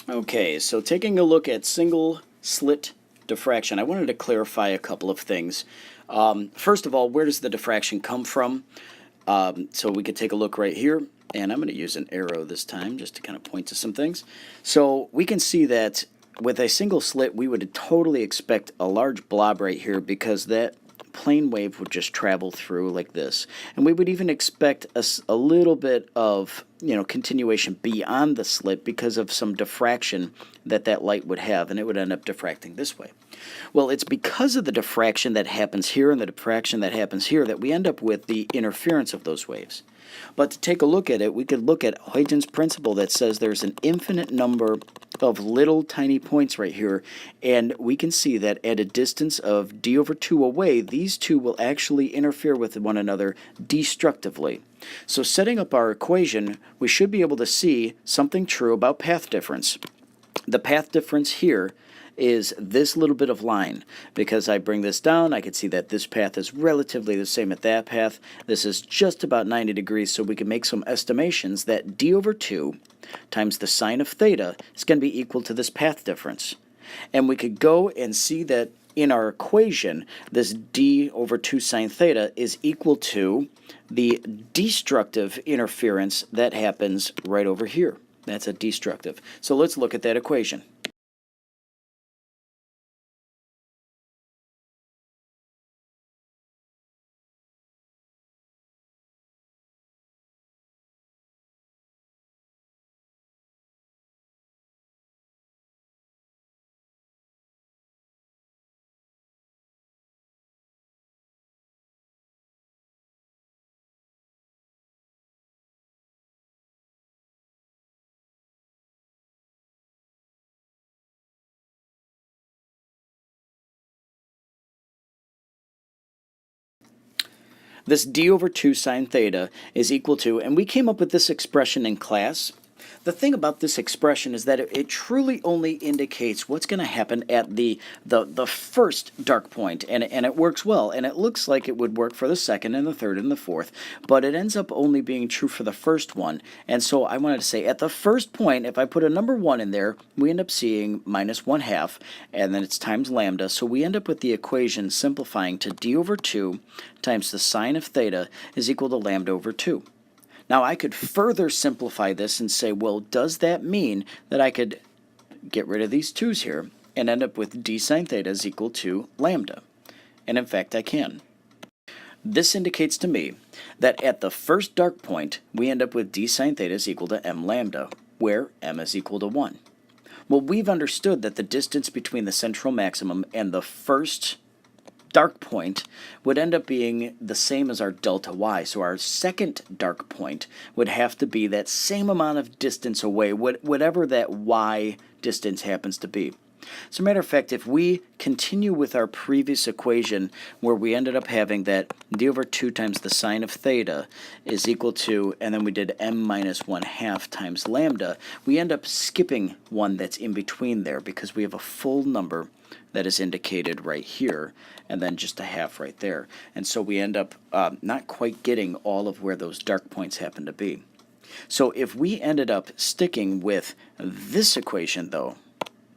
Okay, so taking a look at single slit diffraction, I wanted to clarify a couple of things. First of all, where does the diffraction come from? So we could take a look right here, and I'm going to use an arrow this time just to kind of point to some things. So we can see that with a single slit, we would totally expect a large blob right here because that plane wave would just travel through like this. And we would even expect a little bit of, continuation beyond the slit because of some diffraction that light would have, and it would end up diffracting this way. Well, it's because of the diffraction that happens here and the diffraction that happens here that we end up with the interference of those waves. But to take a look at it, we could look at Huygens' principle that says there's an infinite number of little tiny points right here, and we can see that at a distance of d over 2 away, these two will actually interfere with one another destructively. So setting up our equation, we should be able to see something true about path difference. The path difference here is this little bit of line. Because I bring this down, I can see that this path is relatively the same at that path. This is just about 90 degrees, so we can make some estimations that d over 2 times the sine of theta is going to be equal to this path difference. And we could go and see that in our equation, this d over 2 sine theta is equal to the destructive interference that happens right over here. That's a destructive. So let's look at that equation. This d over 2 sine theta is equal to, and we came up with this expression in class. The thing about this expression is that it truly only indicates what's going to happen at the first dark point, and it works well, and it looks like it would work for the second and the third and the fourth, but it ends up only being true for the first one. And so I wanted to say at the first point, if I put a number 1 in there, we end up seeing minus 1/2, and then it's times lambda, so we end up with the equation simplifying to d over 2 times the sine of theta is equal to lambda over 2. Now I could further simplify this and say, well, does that mean that I could get rid of these 2's here and end up with d sine theta is equal to lambda? And in fact, I can. This indicates to me that at the first dark point, we end up with d sine theta is equal to m lambda, where m is equal to 1. Well, we've understood that the distance between the central maximum and the first dark point would end up being the same as our delta y. So our second dark point would have to be that same amount of distance away, whatever that y distance happens to be. As a matter of fact, if we continue with our previous equation where we ended up having that d over 2 times the sine of theta is equal to, and then we did m minus 1/2 times lambda, we end up skipping one that's in between there because we have a full number that is indicated right here, and then just a half right there. And so we end up not quite getting all of where those dark points happen to be. So if we ended up sticking with this equation, though,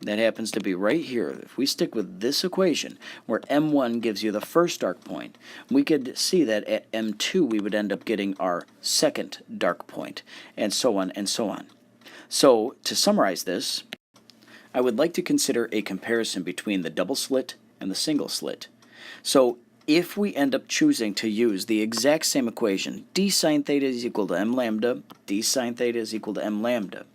that happens to be right here, if we stick with this equation, where m1 gives you the first dark point, we could see that at m2 we would end up getting our second dark point, and so on and so on. So to summarize this, I would like to consider a comparison between the double slit and the single slit. So if we end up choosing to use the exact same equation, d sine theta is equal to m lambda, d sine theta is equal to m lambda.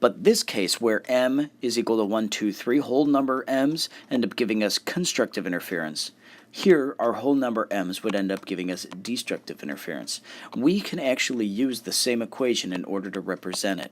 But this case where m is equal to 1, 2, 3 whole number m's end up giving us constructive interference. Here, our whole number m's would end up giving us destructive interference. We can actually use the same equation in order to represent it.